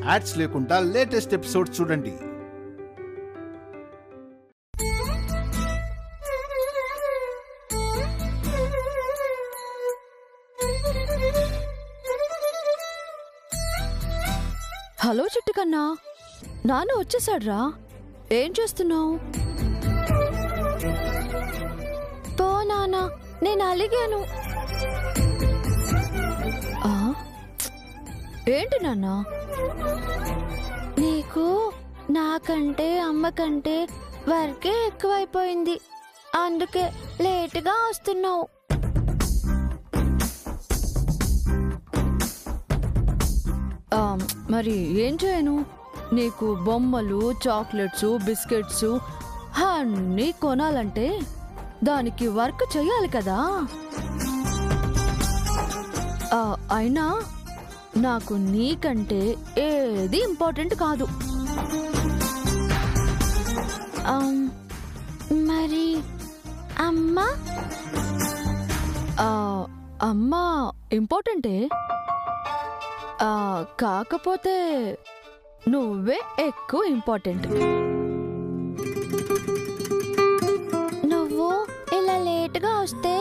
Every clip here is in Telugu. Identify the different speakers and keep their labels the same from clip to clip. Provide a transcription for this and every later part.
Speaker 1: యాడ్స్ లేకుండా లేటెస్ట్ ఎపిసోడ్ చూడండి.
Speaker 2: హలో చిట్టుకన్నా, నాన్న వచ్చేసాడ్రా. ఏం చేస్తున్నావు? పో నాన్న, నేను అలిగాను. ఏంటి నాన్న? నీకు నాకంటే అమ్మకంటే వర్కే ఎక్కువైపోయింది, అందుకే లేటుగా వస్తున్నావు. మరి ఏం చేయను? నీకు బొమ్మలు, చాక్లెట్స్, బిస్కెట్స్ అన్నీ కొనాలంటే దానికి వర్క్ చెయ్యాలి కదా. అయినా నాకు నీకంటే ఏది ఇంపార్టెంట్ కాదు. మరి అమ్మా? అమ్మా ఇంపార్టెంటే, కాకపోతే నువ్వే ఎక్కువ ఇంపార్టెంట్. నువ్వు ఇలా లేటుగా వస్తే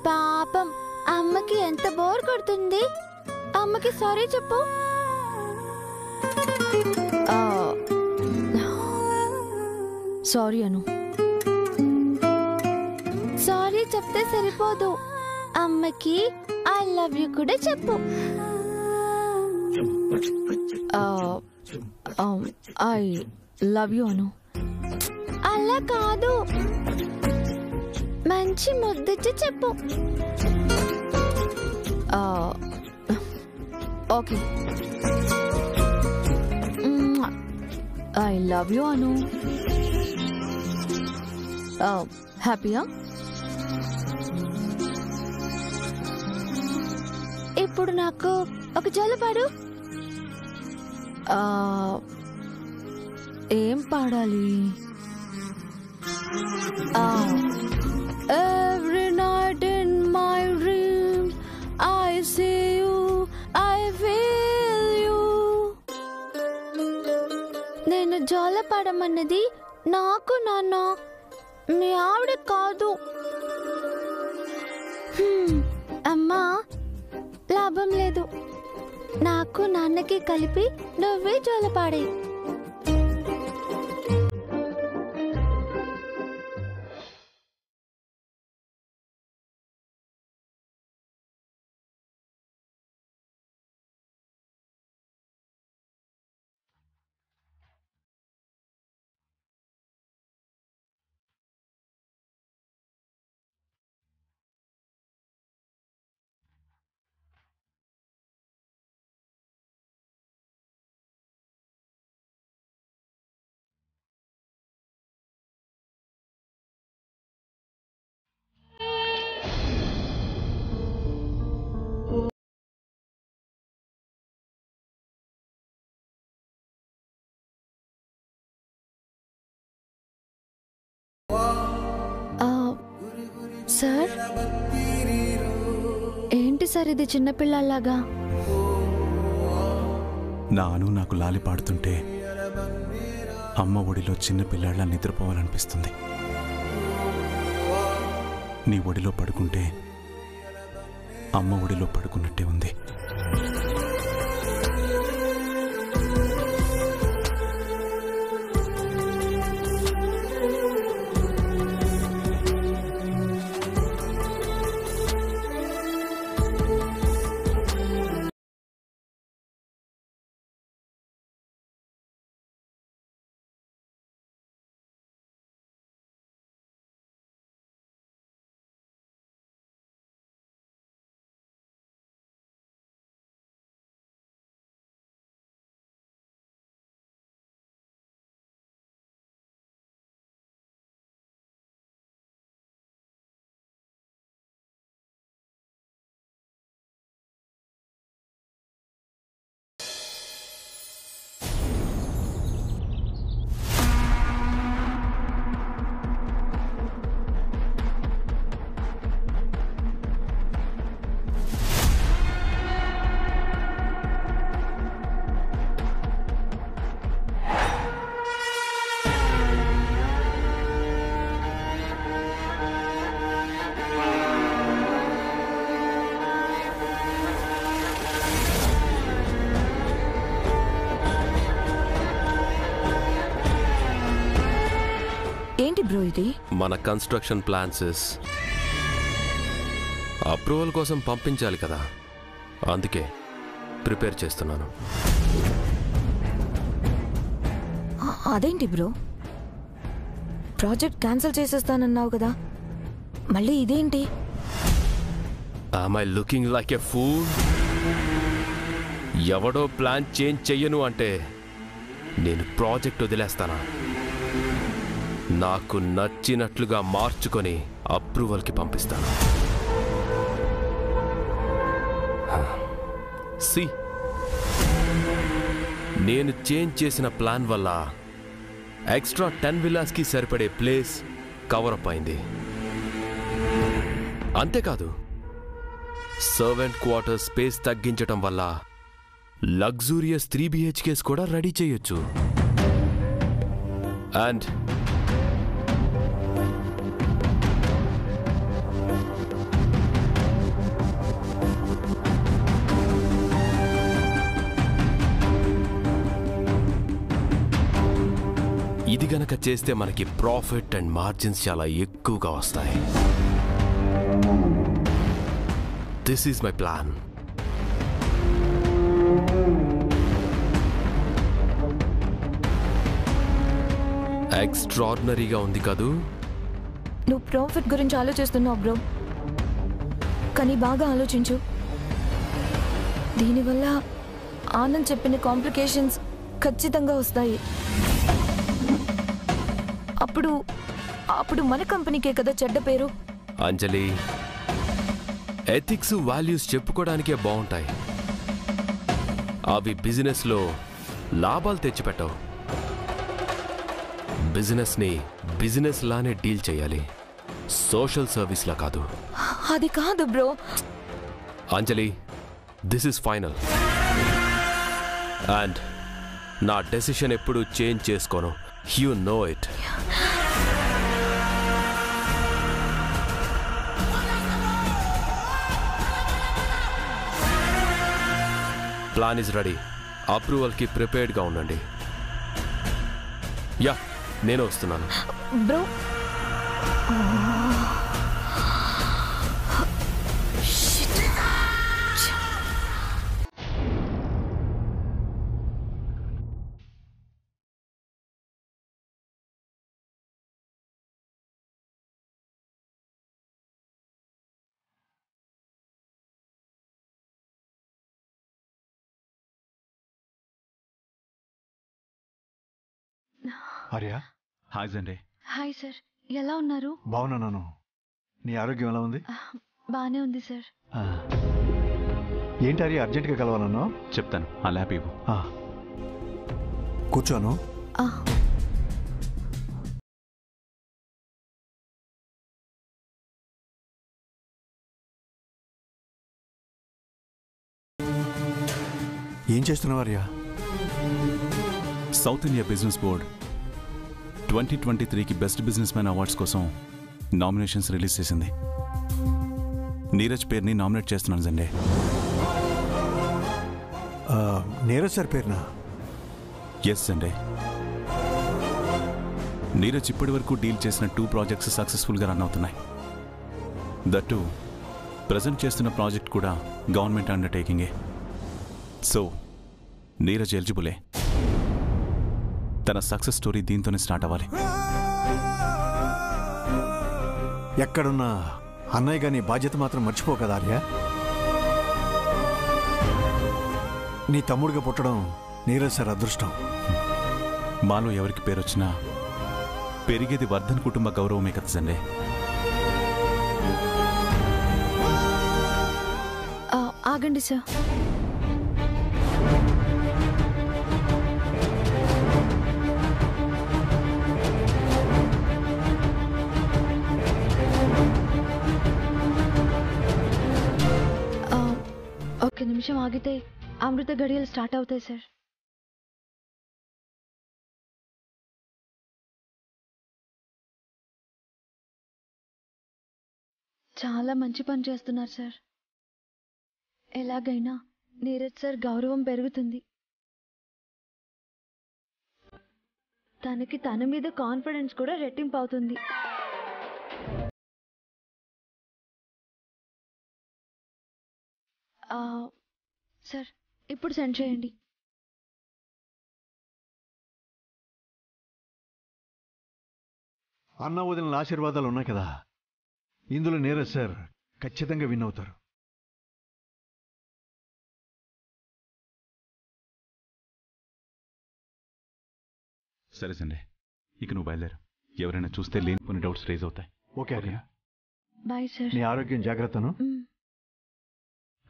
Speaker 2: పాపం అమ్మకి ఎంత బోర్ కొడుతుంది. అమ్మకి సారీ చెప్పు. సారీ అను. సారీ చెప్తే సరిపోదు, అమ్మకి ఐ లవ్ యూ కూడా చెప్పు. ఐ లవ్ యూ అను. అలా కాదు, మంచి ముద్దిచ్చి చెప్పు. ఓకే, ఐ లవ్ యూ అను. హ్యాపీయా? ఇప్పుడు నాకు ఒక జోల పాడు. ఏం పాడాలి? Every night in my dreams I see you, I feel you. నేను జోల పాడమన్నది నాకు నాన్న, మీ ఆవిడ కాదు. అమ్మా, లాభం లేదు, నాకు నాన్నకి కలిపి నువ్వే జోల పాడే. సార్, ఏంటి సార్ ఇది చిన్నపిల్లలాగా?
Speaker 3: నాను నాకు లాలి పాడుతుంటే అమ్మ ఒడిలో చిన్నపిల్లాళ్ళ నిద్రపోవాలనిపిస్తుంది. నీ ఒడిలో పడుకుంటే అమ్మ ఒడిలో పడుకున్నట్టే ఉంది.
Speaker 2: ఏంటి బ్రో ఇది?
Speaker 4: మన కన్స్ట్రక్షన్ ప్లాన్స్ అప్రూవల్ కోసం పంపించాలి కదా, అందుకే ప్రిపేర్ చేస్తున్నాను.
Speaker 2: అదేంటి బ్రో, ప్రాజెక్ట్ క్యాన్సిల్ చేసేస్తానన్నావు కదా, మళ్ళీ ఇదేంటి?
Speaker 4: Am I looking like a fool? ఎవడో ప్లాన్ చేంజ్ చెయ్యను అంటే నేను ప్రాజెక్ట్ వదిలేస్తానా? నాకు నచ్చినట్లుగా మార్చుకొని అప్రూవల్కి పంపిస్తాను. సి, నేను చేంజ్ చేసిన ప్లాన్ వల్ల ఎక్స్ట్రా 10 విల్లాస్కి సరిపడే ప్లేస్ కవరప్ అయింది. అంతేకాదు, సర్వెంట్ క్వార్టర్ స్పేస్ తగ్గించటం వల్ల లగ్జూరియస్ 3 BHKs కూడా రెడీ చేయొచ్చు. అండ్ ఇది గనక చేస్తే మనకి ప్రాఫిట్ అండ్ మార్జిన్స్ చాలా ఎక్కువగా వస్తాయి. This is my plan. ఎక్స్ట్రాడినరీగా ఉంది కదూ?
Speaker 2: నువ్వు ప్రాఫిట్ గురించి ఆలోచిస్తున్నావు బ్రో, కానీ బాగా ఆలోచించు. దీనివల్ల ఆనంద్ చెప్పిన కాంప్లికేషన్స్ ఖచ్చితంగా వస్తాయి. అప్పుడు మన కంపెనీకే కదా చెడ్డ పేరు.
Speaker 4: అంజలి, ఎథిక్స్ వాల్యూస్ చెప్పుకోవడానికే బాగుంటాయి, అవి బిజినెస్లో లాభాలు తెచ్చిపెట్టవు. బిజినెస్ని బిజినెస్ లానే డీల్ చేయాలి, సోషల్ సర్వీస్లా కాదు.
Speaker 2: అది కాదు bro.
Speaker 4: Anjali, this is final. And నా డెసిషన్ ఎప్పుడు చేంజ్ చేసుకోను. You know it. Plan is ready. అప్రూవల్కి ప్రిపేర్డ్గా ఉండండి. యా, నేను వస్తున్నాను
Speaker 2: bro.
Speaker 1: Arya,
Speaker 3: hi Sunday.
Speaker 2: Hi sir, ఎలా ఉన్నారు?
Speaker 1: బాగున్నాను. నీ ఆరోగ్యం ఎలా ఉంది?
Speaker 2: బానే ఉంది సార్.
Speaker 1: ఏంటి ఆర్య, అర్జెంటుగా కలవాలన్నా?
Speaker 3: చెప్తాను, ఆ ల్యాప్ ఇవ్వు.
Speaker 1: కూర్చోను. ఏం చేస్తున్నావు ఆర్య?
Speaker 3: సౌత్ ఇండియా బిజినెస్ బోర్డ్ 2023కి బెస్ట్ బిజినెస్ మ్యాన్ అవార్డ్స్ కోసం నామినేషన్స్ రిలీజ్ చేసింది. నీరజ్ పేరుని నామినేట్ చేస్తున్నాను సండే.
Speaker 1: నీరజ్ సార్ పేరునా?
Speaker 3: Yes Sunday. నీరజ్ ఇప్పటి వరకు డీల్ చేసిన 2 ప్రాజెక్ట్స్ సక్సెస్ఫుల్గా రన్ అవుతున్నాయి. దట్టు ప్రజెంట్ చేస్తున్న ప్రాజెక్ట్ కూడా గవర్నమెంట్ అండర్టేకింగే. సో నీరజ్ ఎలిజిబులే. తన సక్సెస్ స్టోరీ దీంతోనే స్టార్ట్ అవ్వాలి.
Speaker 1: ఎక్కడున్నా అన్నయ్య గారి బాధ్యత మాత్రం మర్చిపో కదా ఆర్య. నీ తమ్ముడిగా పుట్టడం నీరజ్ సార్ అదృష్టం.
Speaker 3: మాలో ఎవరికి పేరొచ్చినా పెరిగేది వర్ధన్ కుటుంబ గౌరవమే కదా సండే.
Speaker 2: ఆగండి సార్. ఒక్క నిమిషం ఆగితే అమృత గడియలు స్టార్ట్ అవుతాయి సార్. చాలా మంచి పని చేస్తున్నారు సార్. ఎలాగైనా నీరజ్ సార్ గౌరవం పెరుగుతుంది. తనకి తన మీద కాన్ఫిడెన్స్ కూడా రెట్టింపు అవుతుంది. సార్ ఇప్పుడు సెండ్ చేయండి.
Speaker 1: అన్న వదిలిన ఆశీర్వాదాలు ఉన్నాయి కదా, ఇందులో నీరజ్ సార్ ఖచ్చితంగా విన్ అవుతారు.
Speaker 3: సరే సండే, ఇక నువ్వు బయలుదేరు. ఎవరైనా చూస్తే లేనిపోని డౌట్స్ రేజ్ అవుతాయి.
Speaker 1: ఓకే అన్నయ్య.
Speaker 2: Bye sir.
Speaker 1: నీ ఆరోగ్యం జాగ్రత్తను.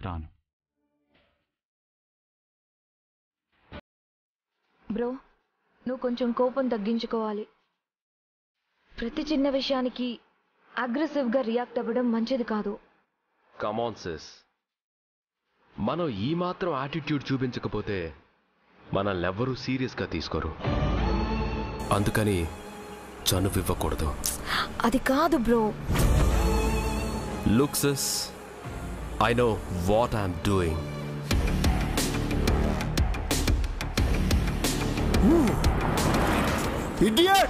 Speaker 3: రాను.
Speaker 2: బ్రో, నువ్వు కొంచెం కోపం తగ్గించుకోవాలి. ప్రతి చిన్న విషయానికి అగ్రెసివ్గా రియాక్ట్ అవ్వడం మంచిది కాదు.
Speaker 4: కమాన్ సిస్, మనం ఈ మాత్రం యాటిట్యూడ్ చూపించకపోతే మనల్ని ఎవ్వరూ సీరియస్గా తీసుకోరు. అందుకని చనువివ్వకూడదు.
Speaker 2: అది కాదు bro.
Speaker 4: Look sis, I know what I'm doing.
Speaker 1: Idiot!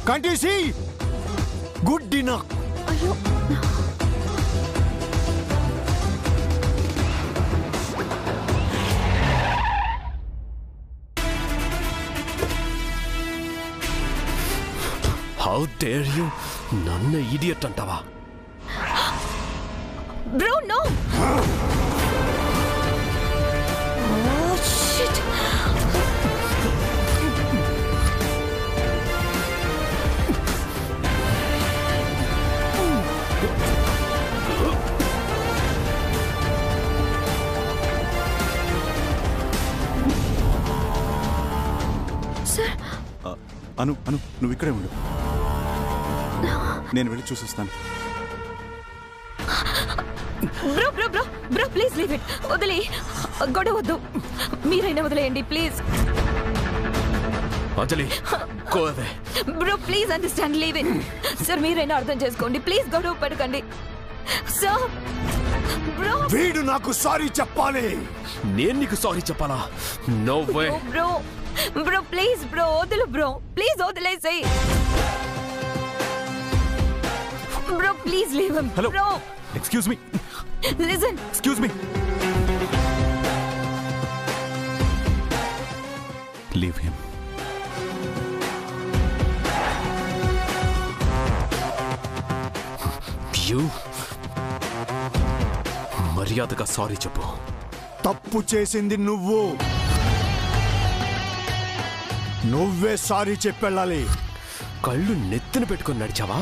Speaker 1: Can't you see? Good dinner.
Speaker 2: అయ్యో,
Speaker 4: హౌ డేర్ యూ నన్ను ఇడియట్ అంటావా?
Speaker 2: Bro no. Shit. Sir,
Speaker 3: Anu నువ్వు ఇక్కడే ఉండు, నేను వెళ్ళి చూసొస్తాను.
Speaker 2: Bro bro bro bro please leave it. వదిలే, గొడవ వద్దు. మీరైనా వదిలేయండి please.
Speaker 4: Anjali, go away.
Speaker 2: Bro please understand, leave it. Sir మీరైనా అర్థం చేసుకోండి ప్లీజ్, గొడవ పడకండి సార్. బ్రో,
Speaker 1: వీడు నాకు సారీ చెప్పాలి.
Speaker 4: నేను నీకు సారీ చెప్పాలా? No way.
Speaker 2: Bro bro please bro, వదులు బ్రో ప్లీజ్, వదిలేసేయ్ bro please leave him.
Speaker 3: Hello,
Speaker 2: bro
Speaker 3: excuse me.
Speaker 2: Listen.
Speaker 3: Excuse me. Leave him.
Speaker 4: You మర్యాదగా సారీ చెప్పు.
Speaker 1: తప్పు చేసింది నువ్వు. నువ్వే సారీ చెప్పెళ్ళాలి.
Speaker 4: కళ్ళు నెత్తిన పెట్టుకొని నడిచావా?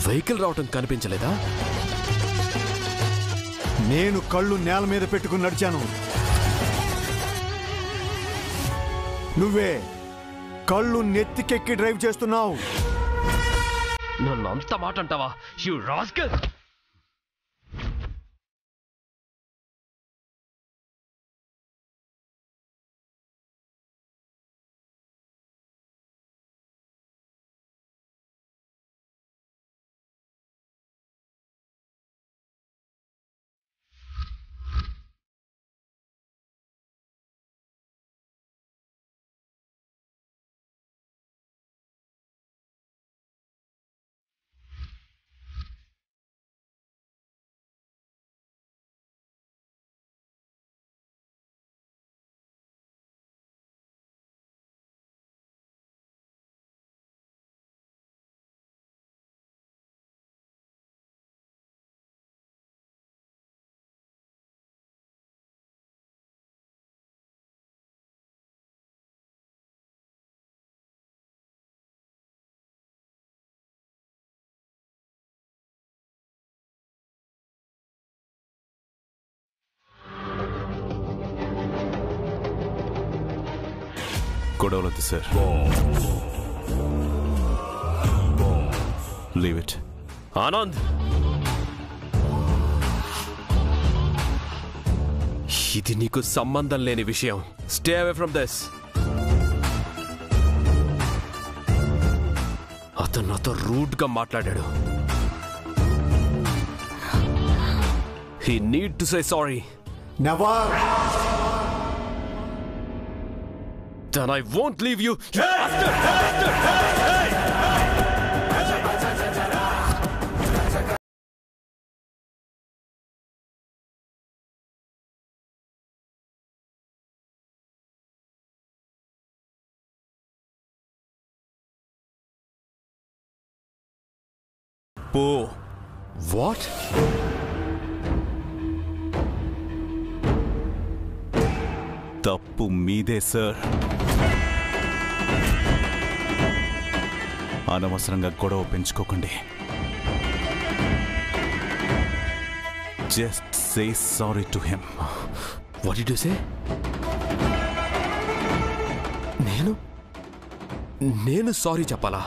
Speaker 4: వెహికల్ రావటం కనిపించలేదా?
Speaker 1: నేను కళ్ళు నేల మీద పెట్టుకుని నడిచాను. నువ్వే కళ్ళు నెత్తికెక్కి డ్రైవ్ చేస్తున్నావు.
Speaker 4: నన్ను అంత మాట అంటావా? You rascal.
Speaker 3: గొడవలొద్దు సార్, లీవ్ ఇట్.
Speaker 4: ఆనంద్, ఇది నీకు సంబంధం లేని విషయం. Stay away from this. అతను నాతో రూడ్గా మాట్లాడాడు. He need to say sorry.
Speaker 1: Never.
Speaker 4: Then I won't leave you. You bastard!
Speaker 3: పో.
Speaker 4: What?
Speaker 3: తప్పు మీదే సార్. అనవసరంగా గొడవ పెంచుకోకండి. Just say sorry to him.
Speaker 4: What did you say? నేను సారీ చెప్పాలా?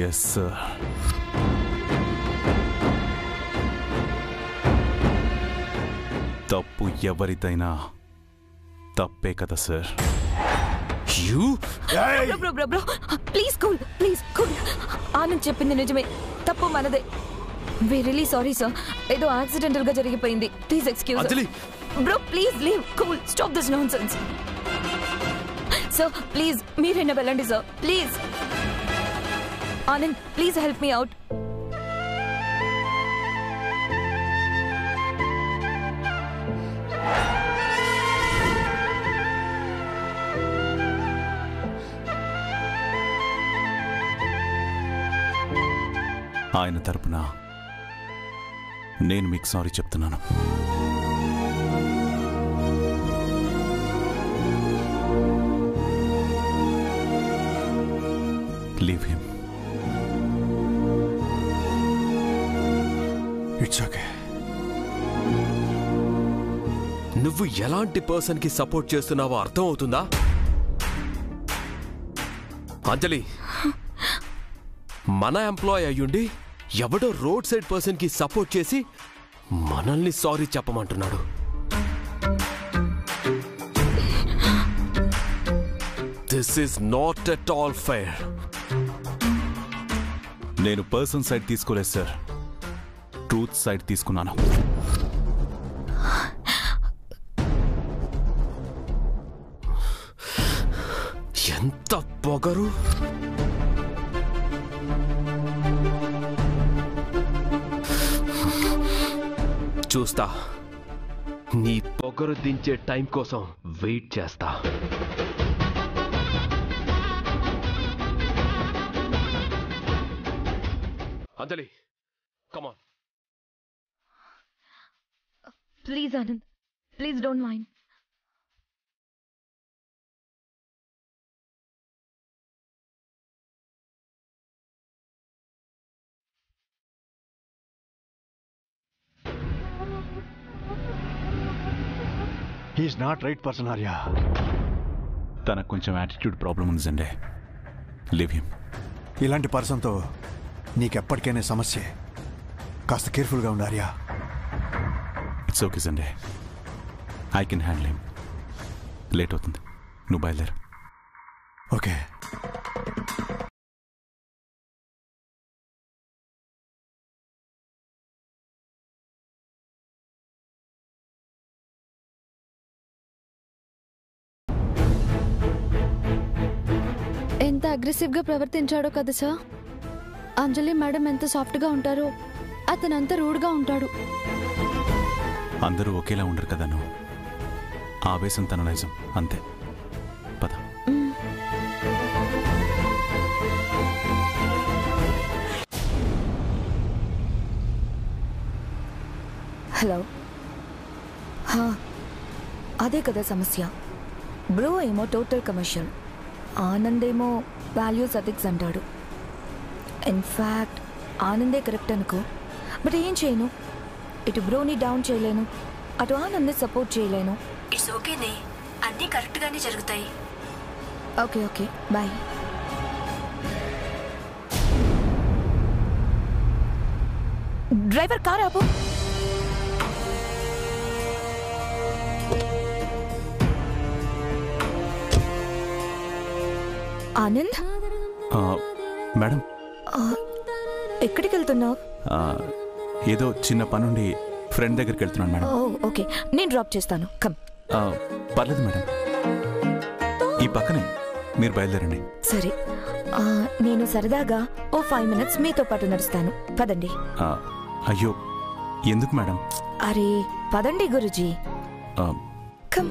Speaker 3: Yes sir. తప్పు ఎవరిదైనా తప్పే కదా sir.
Speaker 4: You?
Speaker 2: Bro please cool, please cool. Anand చెప్పింది నిజమే, తప్పు మనదే. We really sorry sir. ఏదో యాక్సిడెంటల్ గా జరిగిపోయింది. Please excuse
Speaker 4: Anjali,
Speaker 2: bro, please leave. Cool, stop this nonsense. Sir please మీరైనా వెళ్ళండి sir, please. Anand please help me out.
Speaker 3: ఆయన తరపున నేను మీకు సారీ చెప్తున్నాను. Leave him.
Speaker 1: It's okay.
Speaker 4: నువ్వు ఎలాంటి పర్సన్ కి సపోర్ట్ చేస్తున్నావో అర్థం అవుతుందా? అంజలి, మన ఎంప్లాయ్ అయ్యుండి ఎవడో రోడ్ సైడ్ పర్సన్ కి సపోర్ట్ చేసి మనల్ని సారీ చెప్పమంటున్నాడు. This is not at all fair.
Speaker 3: నేను పర్సన్ సైడ్ తీసుకోలేదు సార్, ట్రూత్ సైడ్ తీసుకున్నాను.
Speaker 4: ఎంత పొగరు! చూస్తా, నీ పొగరు దించే టైం కోసం వెయిట్ చేస్తా. Anjali, come on.
Speaker 2: Please Anand, please don't mind.
Speaker 1: He is not right person Arya.
Speaker 3: తనకు కొంచెం యాటిట్యూడ్ ప్రాబ్లం ఉంది సండే. Leave him.
Speaker 1: ఇలాంటి పర్సన్తో నీకెప్పటికైనా సమస్య. కాస్త కేర్ఫుల్గా ఉండు Arya.
Speaker 3: It's okay Sunday, I can handle him. Late అవుతుంది, నువ్వు బయలుదేరు.
Speaker 1: ఓకే.
Speaker 5: ఎంత అగ్రెసివ్గా ప్రవర్తించాడో కదా సార్. అంజలి మేడం ఎంత సాఫ్ట్గా ఉంటారో అతను అంత రూడ్గా ఉంటాడు.
Speaker 3: అందరూ ఒకేలా ఉండరు కదా. నువ్వు ఆవేశం తన నైజం అంతే. పద.
Speaker 2: హలో. అదే కదా సమస్య. బ్రో ఏమో టోటల్ కమర్షియల్, ఆనంద్ ఏమో వాల్యూస్ ఎథిక్స్ అంటాడు. ఇన్ఫ్యాక్ట్ ఆనందే కరెక్ట్ అనుకో, బట్ ఏం చేయను. ఇటు బ్రోని డౌన్ చేయలేను, అటు ఆనంద్ని సపోర్ట్ చేయలేను.
Speaker 6: ఇట్స్ ఓకేనే, అన్నీ కరెక్ట్గానే జరుగుతాయి.
Speaker 2: Okay okay, bye. Driver car ఆపు. ఆనంద్,
Speaker 3: మేడం,
Speaker 2: ఎక్కడికి వెళ్తున్నావు?
Speaker 3: ఏదో చిన్న పనుండి ఫ్రెండ్ దగ్గరికి వెళ్తున్నాను మేడం.
Speaker 2: ఓకే, నేను డ్రాప్ చేస్తాను. కమ్.
Speaker 3: పర్లేదు మేడం, ఈ పక్కనే, మీరు బయలుదేరండి.
Speaker 2: సరే, నేను సరదాగా ఓ 5 minutes మీతో పాటు నడుస్తాను. పదండి.
Speaker 3: అయ్యో, ఎందుకు మేడం?
Speaker 2: అరే పదండి గురుజీ.
Speaker 3: ఆ,
Speaker 2: కమ్.